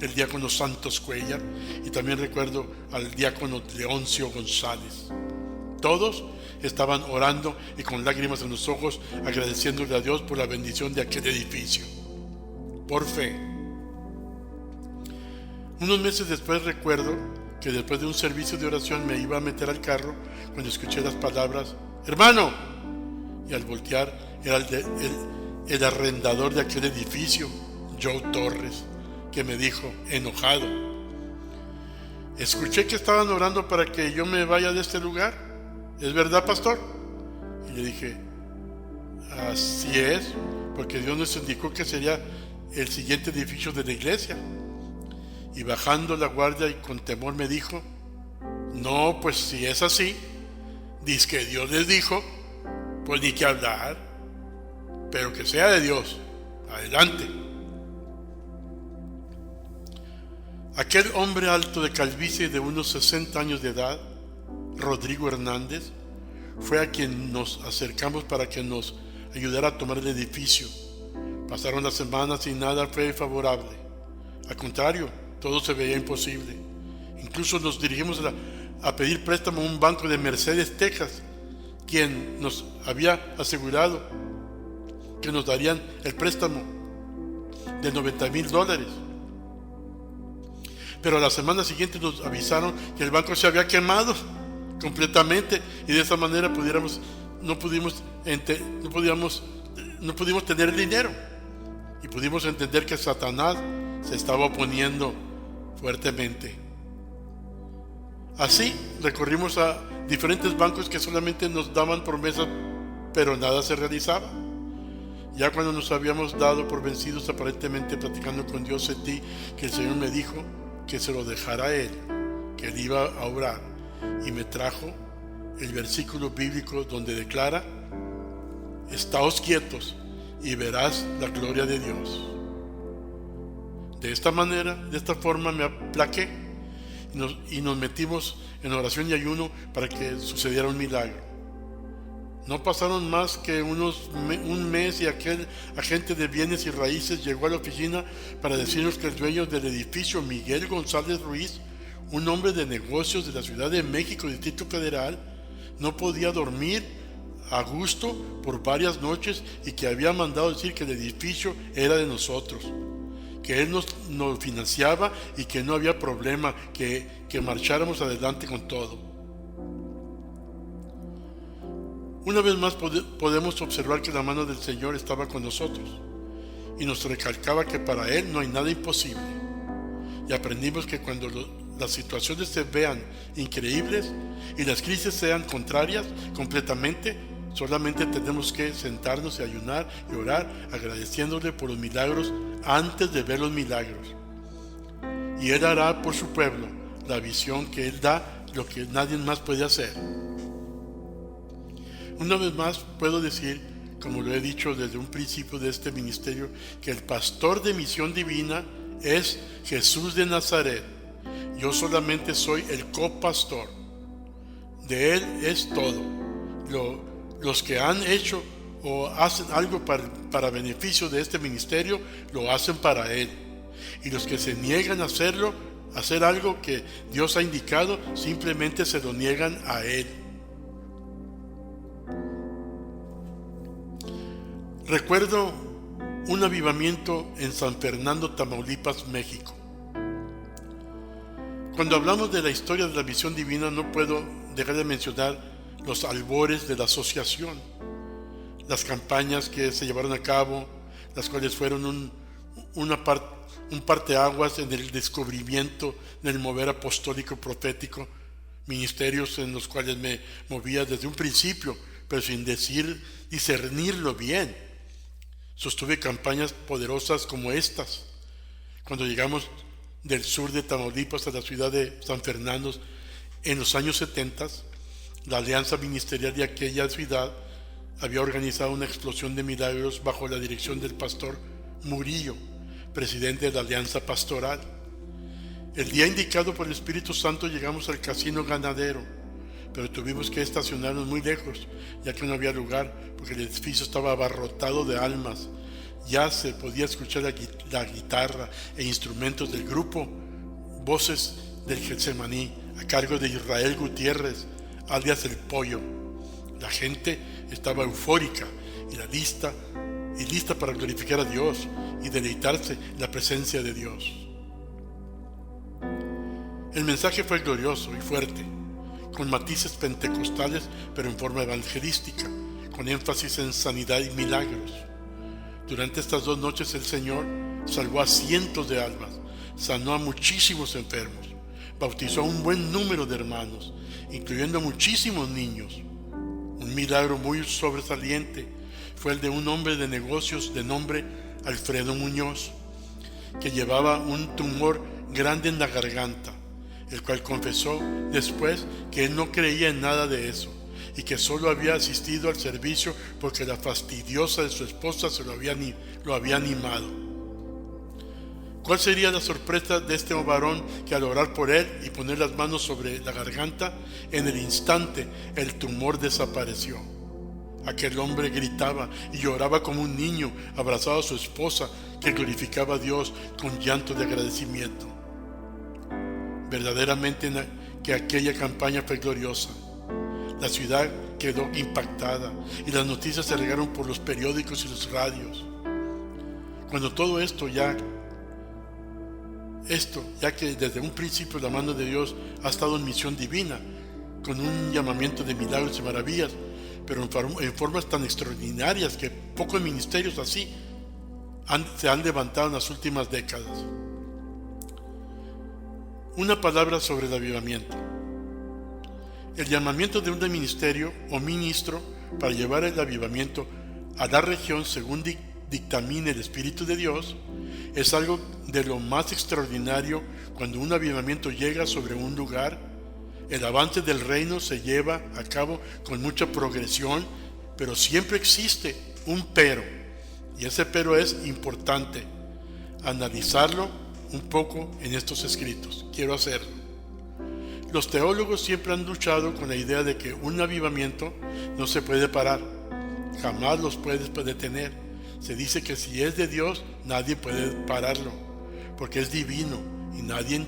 el diácono Santos Cuellar, y también recuerdo al diácono Leoncio González. Todos estaban orando y con lágrimas en los ojos agradeciéndole a Dios por la bendición de aquel edificio. Por fe. Unos meses después recuerdo que después de un servicio de oración me iba a meter al carro cuando escuché las palabras «¡Hermano!» y al voltear era el arrendador de aquel edificio, Joe Torres, que me dijo, enojado: «Escuché que estaban orando para que yo me vaya de este lugar. ¿Es verdad, pastor?» Y le dije: «Así es, porque Dios nos indicó que sería el siguiente edificio de la iglesia». Y bajando la guardia y con temor me dijo: «No, pues si es así, dice que Dios les dijo, pues ni que hablar, pero que sea de Dios, adelante». Aquel hombre alto de calvicie de unos 60 años de edad, Rodrigo Hernández, fue a quien nos acercamos para que nos ayudara a tomar el edificio. Pasaron las semanas y nada fue favorable. Al contrario, todo se veía imposible. Incluso nos dirigimos a pedir préstamo a un banco de Mercedes, Texas, quien nos había asegurado que nos darían el préstamo de $90,000. Pero a la semana siguiente nos avisaron que el banco se había quemado completamente y de esa manera no pudimos tener el dinero, y pudimos entender que Satanás se estaba oponiendo fuertemente. Así recorrimos a diferentes bancos que solamente nos daban promesas, pero nada se realizaba. Ya cuando nos habíamos dado por vencidos, aparentemente platicando con Dios, sentí que el Señor me dijo que se lo dejara a Él, que Él iba a obrar, y me trajo el versículo bíblico donde declara: «Estáos quietos y verás la gloria de Dios». De esta forma me aplaqué y nos metimos en oración y ayuno para que sucediera un milagro. No pasaron más que un mes y aquel agente de bienes y raíces llegó a la oficina para decirnos que el dueño del edificio, Miguel González Ruiz, un hombre de negocios de la Ciudad de México, Distrito Federal, no podía dormir a gusto por varias noches y que había mandado decir que el edificio era de nosotros, que él nos financiaba y que no había problema, que marcháramos adelante con todo. Una vez más podemos observar que la mano del Señor estaba con nosotros y nos recalcaba que para Él no hay nada imposible. Y aprendimos que cuando las situaciones se vean increíbles y las crisis sean contrarias completamente, solamente tenemos que sentarnos y ayunar y orar agradeciéndole por los milagros antes de ver los milagros. Y Él hará por su pueblo la visión que Él da, lo que nadie más puede hacer. Una vez más puedo decir, como lo he dicho desde un principio de este ministerio, que el pastor de Misión Divina es Jesús de Nazaret. Yo solamente soy el copastor. De Él es todo. Los que han hecho o hacen algo para beneficio de este ministerio, lo hacen para Él. Y los que se niegan a hacer algo que Dios ha indicado, simplemente se lo niegan a Él. Recuerdo un avivamiento en San Fernando, Tamaulipas, México. Cuando hablamos de la historia de la Misión Divina, no puedo dejar de mencionar los albores de la asociación, las campañas que se llevaron a cabo, las cuales fueron un parteaguas en el descubrimiento del mover apostólico profético, ministerios en los cuales me movía desde un principio, pero sin discernirlo bien. Sostuve campañas poderosas como estas. Cuando llegamos del sur de Tamaulipas a la ciudad de San Fernando, En los años 70, la alianza ministerial de aquella ciudad había organizado una explosión de milagros bajo la dirección del pastor Murillo, presidente de la alianza pastoral. El día indicado por el Espíritu Santo llegamos al casino ganadero, pero tuvimos que estacionarnos muy lejos, ya que no había lugar, porque el edificio estaba abarrotado de almas. Ya se podía escuchar la guitarra e instrumentos del grupo Voces del Getsemaní, a cargo de Israel Gutiérrez, alias El Pollo. La gente estaba eufórica y lista para glorificar a Dios y deleitarse en la presencia de Dios. El mensaje fue glorioso y fuerte, con matices pentecostales, pero en forma evangelística, con énfasis en sanidad y milagros. Durante estas 2 noches el Señor salvó a cientos de almas, sanó a muchísimos enfermos, bautizó a un buen número de hermanos, incluyendo a muchísimos niños. Un milagro muy sobresaliente fue el de un hombre de negocios de nombre Alfredo Muñoz, que llevaba un tumor grande en la garganta, el cual confesó después que él no creía en nada de eso y que solo había asistido al servicio porque la fastidiosa de su esposa lo había animado. ¿Cuál sería la sorpresa de este varón que al orar por él y poner las manos sobre la garganta, en el instante el tumor desapareció? Aquel hombre gritaba y lloraba como un niño abrazado a su esposa, que glorificaba a Dios con llanto de agradecimiento. Verdaderamente que aquella campaña fue gloriosa. La ciudad quedó impactada y las noticias se regaron por los periódicos y los radios. Cuando todo esto ya que desde un principio la mano de Dios ha estado en misión divina, con un llamamiento de milagros y maravillas, pero en formas tan extraordinarias que pocos ministerios así se han levantado en las últimas décadas. Una palabra sobre el avivamiento. El llamamiento de un ministerio o ministro para llevar el avivamiento a la región según dictamine el Espíritu de Dios es algo de lo más extraordinario. Cuando un avivamiento llega sobre un lugar, el avance del reino se lleva a cabo con mucha progresión, pero siempre existe un pero, y ese pero es importante analizarlo un poco en estos escritos. Quiero hacerlo. Los teólogos siempre han luchado con la idea de que un avivamiento no se puede parar, jamás los puedes detener. Se dice que si es de Dios, nadie puede pararlo, porque es divino y nadie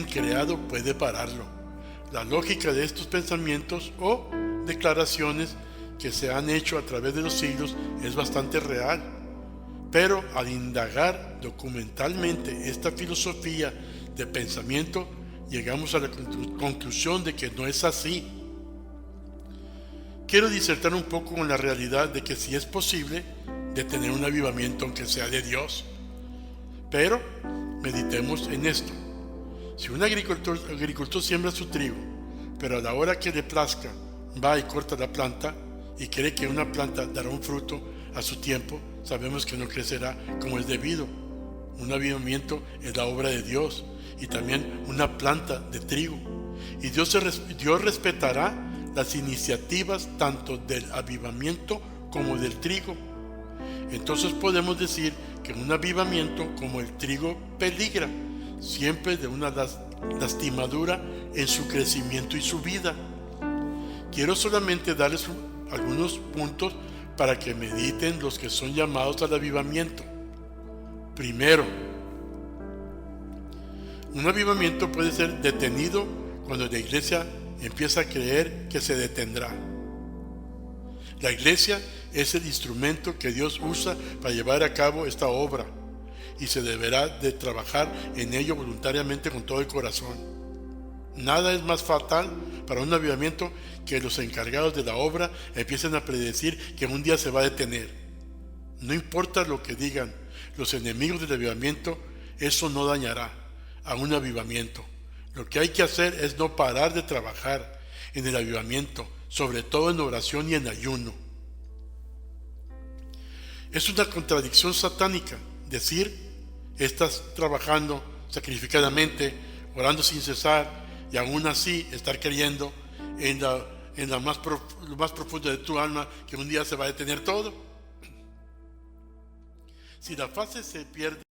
creado puede pararlo. La lógica de estos pensamientos o declaraciones que se han hecho a través de los siglos es bastante real, pero al indagar documentalmente esta filosofía de pensamiento, llegamos a la conclusión de que no es así. Quiero disertar un poco con la realidad de que sí es posible detener un avivamiento aunque sea de Dios. Pero meditemos en esto. Si un agricultor siembra su trigo, pero a la hora que le plazca va y corta la planta y cree que una planta dará un fruto a su tiempo, sabemos que no crecerá como es debido. Un avivamiento es la obra de Dios y también una planta de trigo. Y Dios respetará las iniciativas tanto del avivamiento como del trigo. Entonces podemos decir que un avivamiento como el trigo peligra siempre de una lastimadura en su crecimiento y su vida. Quiero solamente darles algunos puntos para que mediten los que son llamados al avivamiento. Primero, un avivamiento puede ser detenido cuando la iglesia empieza a creer que se detendrá. La iglesia es el instrumento que Dios usa para llevar a cabo esta obra y se deberá de trabajar en ello voluntariamente con todo el corazón. Nada es más fatal para un avivamiento que los encargados de la obra empiecen a predecir que un día se va a detener. No importa lo que digan los enemigos del avivamiento, eso no dañará a un avivamiento. Lo que hay que hacer es no parar de trabajar en el avivamiento, sobre todo en oración y en ayuno. Es una contradicción satánica decir: estás trabajando sacrificadamente, orando sin cesar, y aún así estar creyendo en lo más profundo de tu alma que un día se va a detener todo. Si la fase se pierde,